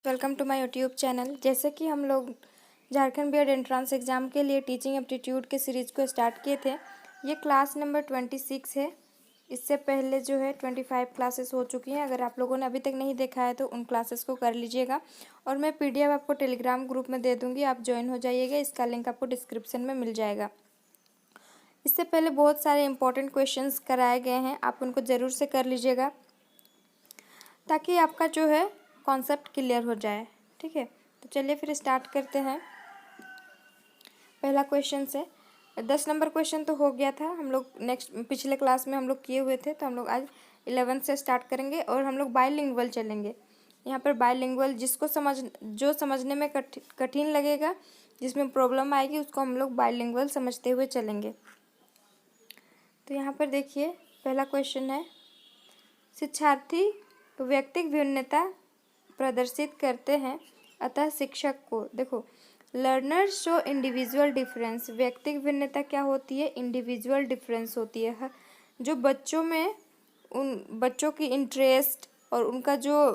Welcome to my YouTube channel. जैसे कि हम लोग झारखंड बीएड एंट्रेंस एग्ज़ाम के लिए टीचिंग एप्टीट्यूड के सीरीज़ को स्टार्ट किए थे। ये क्लास नंबर 26 है। इससे पहले जो है 25 क्लासेस हो चुकी हैं। अगर आप लोगों ने अभी तक नहीं देखा है तो उन क्लासेस को कर लीजिएगा और मैं पीडीएफ आपको टेलीग्राम ग्रुप में दे दूँगी, आप ज्वाइन हो जाइएगा। इसका लिंक आपको डिस्क्रिप्शन में मिल जाएगा। इससे पहले बहुत सारे इंपॉर्टेंट क्वेश्चंस कराए गए हैं, आप उनको ज़रूर से कर लीजिएगा ताकि आपका जो है कॉन्सेप्ट क्लियर हो जाए। ठीक है, तो चलिए फिर स्टार्ट करते हैं। पहला क्वेश्चन से 10 नंबर क्वेश्चन तो हो गया था, हम लोग नेक्स्ट पिछले क्लास में हम लोग किए हुए थे, तो हम लोग आज 11 से स्टार्ट करेंगे और हम लोग बायलिंगुअल चलेंगे। यहाँ पर बायलिंगुअल जो समझने में कठिन लगेगा, जिसमें प्रॉब्लम आएगी, उसको हम लोग बायलिंगुअल समझते हुए चलेंगे। तो यहाँ पर देखिए पहला क्वेश्चन है, शिक्षार्थी व्यक्तिगत भिन्नता प्रदर्शित करते हैं, अतः शिक्षक को देखो लर्नर्स शो इंडिविजुअल डिफरेंस। व्यक्तिगत भिन्नता क्या होती है? इंडिविजुअल डिफरेंस होती है। जो बच्चों में उन बच्चों की इंटरेस्ट और उनका जो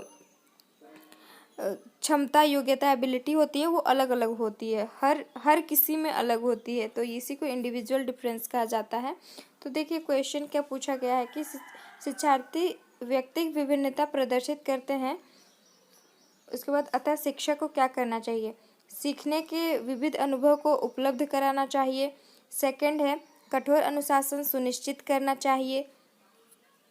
क्षमता, योग्यता, एबिलिटी होती है वो अलग अलग होती है, हर किसी में अलग होती है, तो इसी को इंडिविजुअल डिफरेंस कहा जाता है। तो देखिए क्वेश्चन क्या पूछा गया है कि शिक्षार्थी व्यक्तिगत विभिन्नता प्रदर्शित करते हैं, उसके बाद अतः शिक्षक को क्या करना चाहिए? सीखने के विविध अनुभव को उपलब्ध कराना चाहिए। सेकंड है कठोर अनुशासन सुनिश्चित करना चाहिए।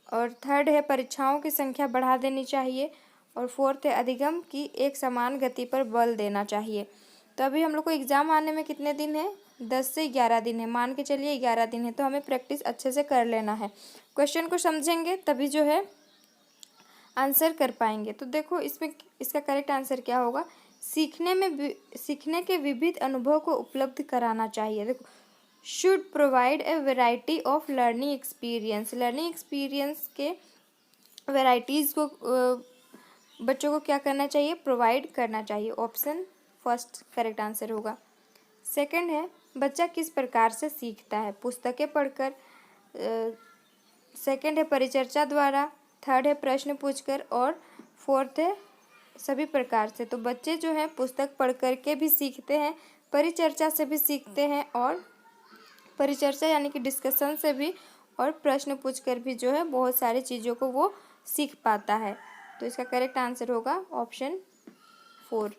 और थर्ड है परीक्षाओं की संख्या बढ़ा देनी चाहिए। और फोर्थ है अधिगम की एक समान गति पर बल देना चाहिए। तो अभी हम लोग को एग्ज़ाम आने में कितने दिन है? 10 से 11 दिन है, मान के चलिए 11 दिन है, तो हमें प्रैक्टिस अच्छे से कर लेना है। क्वेश्चन को समझेंगे तभी जो है आंसर कर पाएंगे। तो देखो इसमें इसका करेक्ट आंसर क्या होगा? सीखने के विविध अनुभव को उपलब्ध कराना चाहिए। देखो should provide a variety of learning experience. Learning experience के वैरायटीज़ को बच्चों को क्या करना चाहिए? प्रोवाइड करना चाहिए। ऑप्शन फर्स्ट करेक्ट आंसर होगा। सेकंड है बच्चा किस प्रकार से सीखता है? पुस्तकें पढ़कर। सेकंड है परिचर्चा द्वारा। थर्ड है प्रश्न पूछकर। और फोर्थ है सभी प्रकार से। तो बच्चे जो हैं पुस्तक पढ़ कर के भी सीखते हैं, परिचर्चा से भी सीखते हैं, और परिचर्चा यानी कि डिस्कशन से भी, और प्रश्न पूछकर भी जो है बहुत सारी चीज़ों को वो सीख पाता है। तो इसका करेक्ट आंसर होगा ऑप्शन 4।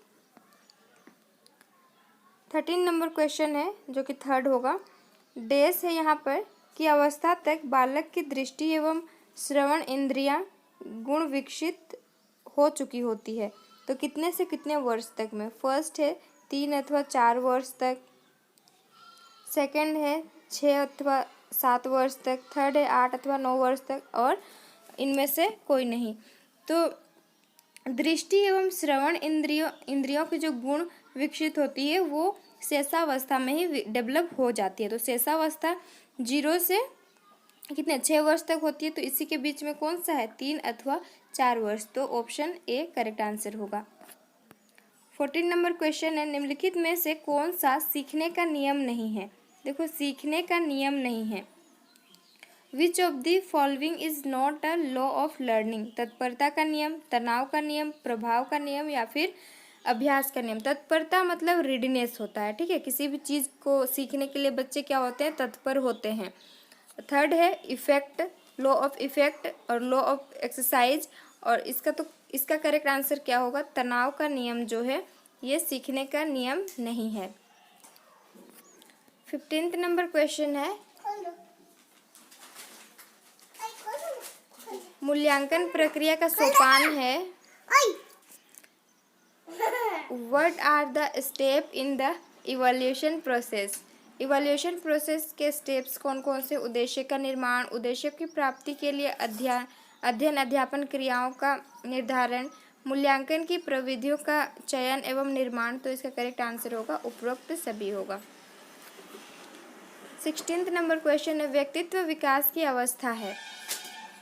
13 नंबर क्वेश्चन है जो कि थर्ड होगा। डैश है यहाँ पर कि अवस्था तक बालक की दृष्टि एवं श्रवण इंद्रियां गुण विकसित हो चुकी होती है, तो कितने से कितने वर्ष तक में? फर्स्ट है 3 अथवा 4 वर्ष तक। सेकंड है 6 अथवा 7 वर्ष तक। थर्ड है 8 अथवा 9 वर्ष तक, और इनमें से कोई नहीं। तो दृष्टि एवं श्रवण इंद्रियों की जो गुण विकसित होती है वो शेषावस्था में ही डेवलप हो जाती है। तो शेषावस्था 0 से कितने 6 वर्ष तक होती है, तो इसी के बीच में कौन सा है? 3 अथवा 4 वर्ष। तो ऑप्शन ए करेक्ट आंसर होगा। 14 नंबर क्वेश्चन है, निम्नलिखित में से कौन सा सीखने का नियम नहीं है? देखो सीखने का नियम नहीं है। Which of the following is not a law of learning? तत्परता का नियम, तनाव का नियम, प्रभाव का नियम, या फिर अभ्यास का नियम। तत्परता मतलब रेडीनेस होता है। ठीक है, किसी भी चीज़ को सीखने के लिए बच्चे क्या होते हैं? तत्पर होते हैं। थर्ड है इफेक्ट, लॉ ऑफ इफेक्ट और लॉ ऑफ एक्सरसाइज। और इसका करेक्ट आंसर क्या होगा? तनाव का नियम जो है ये सीखने का नियम नहीं है। 15th नंबर क्वेश्चन है, मूल्यांकन प्रक्रिया का सोपान है। What are the step in the evaluation process? Evaluation process के स्टेप्स कौन कौन से? उद्देश्य का निर्माण, उद्देश्य की प्राप्ति के लिए अध्ययन अध्यापन क्रियाओं का निर्धारण, मूल्यांकन की प्रविधियों का चयन एवं निर्माण। तो इसका करेक्ट आंसर होगा उपरोक्त सभी होगा। 16th नंबर क्वेश्चन है, व्यक्तित्व विकास की अवस्था है।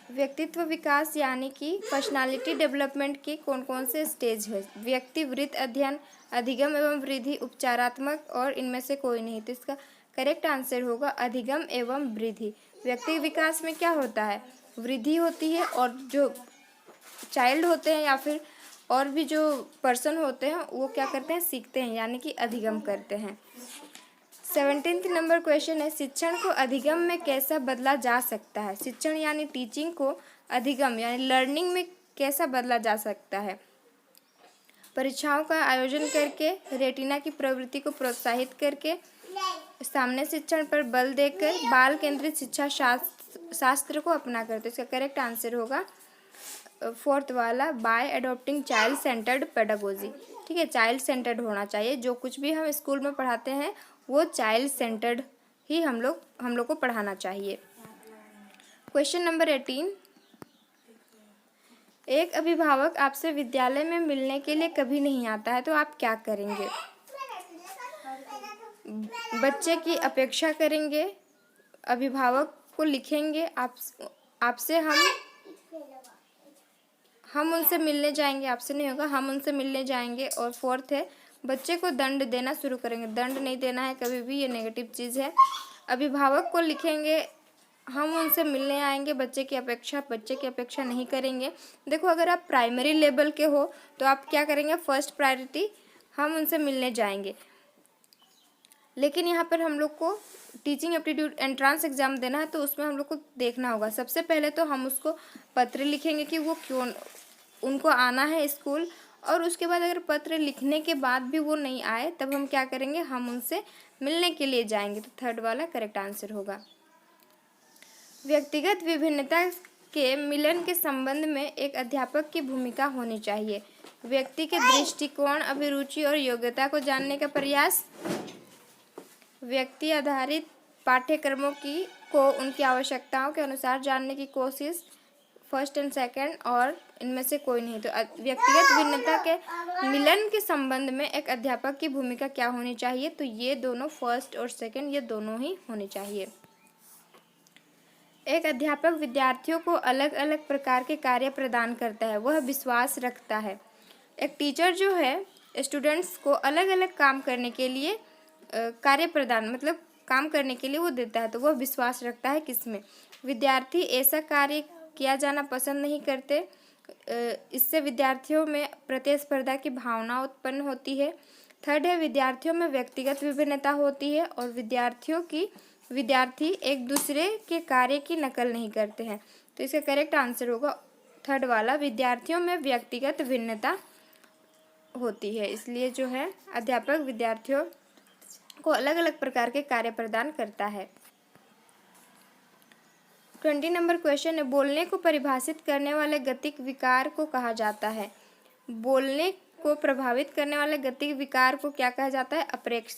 व्यक्तित्व विकास यानी कि पर्सनालिटी डेवलपमेंट के कौन कौन से स्टेज है? व्यक्ति वृत्त अध्ययन, अधिगम एवं वृद्धि, उपचारात्मक, और इनमें से कोई नहीं। तो इसका करेक्ट आंसर होगा अधिगम एवं वृद्धि। व्यक्ति विकास में क्या होता है? वृद्धि होती है, और जो चाइल्ड होते हैं या फिर और भी जो पर्सन होते हैं वो क्या करते हैं, सीखते हैं, यानी कि अधिगम करते हैं। 17th नंबर क्वेश्चन है, शिक्षण को अधिगम में कैसा बदला जा सकता है। शिक्षण यानी टीचिंग को अधिगम यानी लर्निंग में कैसा बदला जा सकता है। परीक्षाओं का आयोजन करके, रेटिना की प्रवृत्ति को प्रोत्साहित करके, सामने शिक्षण पर बल देकर, बाल केंद्रित शिक्षा शास्त्र को अपना कर। तो इसका करेक्ट आंसर होगा 4th वाला, bye adopting child centred pedagogy. ठीक है, चाइल्ड सेंटर्ड होना चाहिए। जो कुछ भी हम स्कूल में पढ़ाते हैं वो चाइल्ड सेंटर्ड ही हम लोग को पढ़ाना चाहिए। क्वेश्चन नंबर 18, एक अभिभावक आपसे विद्यालय में मिलने के लिए कभी नहीं आता है तो आप क्या करेंगे। बच्चे की अपेक्षा करेंगे, अभिभावक को लिखेंगे, आपसे हम उनसे मिलने जाएंगे, आपसे नहीं होगा, हम उनसे मिलने जाएंगे। और 4th है, बच्चे को दंड देना शुरू करेंगे। दंड नहीं देना है कभी भी, ये नेगेटिव चीज़ है। अभिभावक को लिखेंगे, हम उनसे मिलने आएंगे, बच्चे की अपेक्षा नहीं करेंगे। देखो, अगर आप प्राइमरी लेवल के हो तो आप क्या करेंगे, फर्स्ट प्रायोरिटी हम उनसे मिलने जाएंगे। लेकिन यहाँ पर हम लोग को टीचिंग एप्टीट्यूड एंट्रांस एग्जाम देना है, तो उसमें हम लोग को देखना होगा। सबसे पहले तो हम उसको पत्र लिखेंगे कि वो क्यों उनको आना है स्कूल, और उसके बाद अगर पत्र लिखने के बाद भी वो नहीं आए तब हम क्या करेंगे, हम उनसे मिलने के लिए जाएंगे। तो 3rd वाला करेक्ट आंसर होगा। व्यक्तिगत विभिन्नता के मिलन के संबंध में एक अध्यापक की भूमिका होनी चाहिए। व्यक्ति के दृष्टिकोण, अभिरुचि और योग्यता को जानने का प्रयास, व्यक्ति आधारित पाठ्यक्रमों को उनकी आवश्यकताओं के अनुसार जानने की कोशिश, 1st और 2nd, और इनमें से कोई नहीं। तो व्यक्तिगत भिन्नता के मिलन के संबंध में एक अध्यापक की भूमिका क्या होनी चाहिए, तो ये दोनों 1st और 2nd ये दोनों ही होनी चाहिए। एक अध्यापक विद्यार्थियों को अलग अलग प्रकार के कार्य प्रदान करता है, वह विश्वास रखता है। एक टीचर जो है स्टूडेंट्स को अलग अलग काम करने के लिए कार्य प्रदान मतलब काम करने के लिए वो देता है, तो वह विश्वास रखता है किसमें, विद्यार्थी ऐसा कार्य किया जाना पसंद नहीं करते, इससे विद्यार्थियों में प्रतिस्पर्धा की भावना उत्पन्न होती है। 3rd है, विद्यार्थियों में व्यक्तिगत विभिन्नता होती है और विद्यार्थी एक दूसरे के कार्य की नकल नहीं करते हैं। तो इसका करेक्ट आंसर होगा 3rd वाला, विद्यार्थियों में व्यक्तिगत भिन्नता होती है, इसलिए जो है अध्यापक विद्यार्थियों को अलग अलग प्रकार के कार्य प्रदान करता है। 20 नंबर क्वेश्चन है, बोलने को परिभाषित करने वाले गतिक विकार को कहा जाता है। बोलने को प्रभावित करने वाले गतिक विकार को क्या कहा जाता है, अप्रेक्ष्य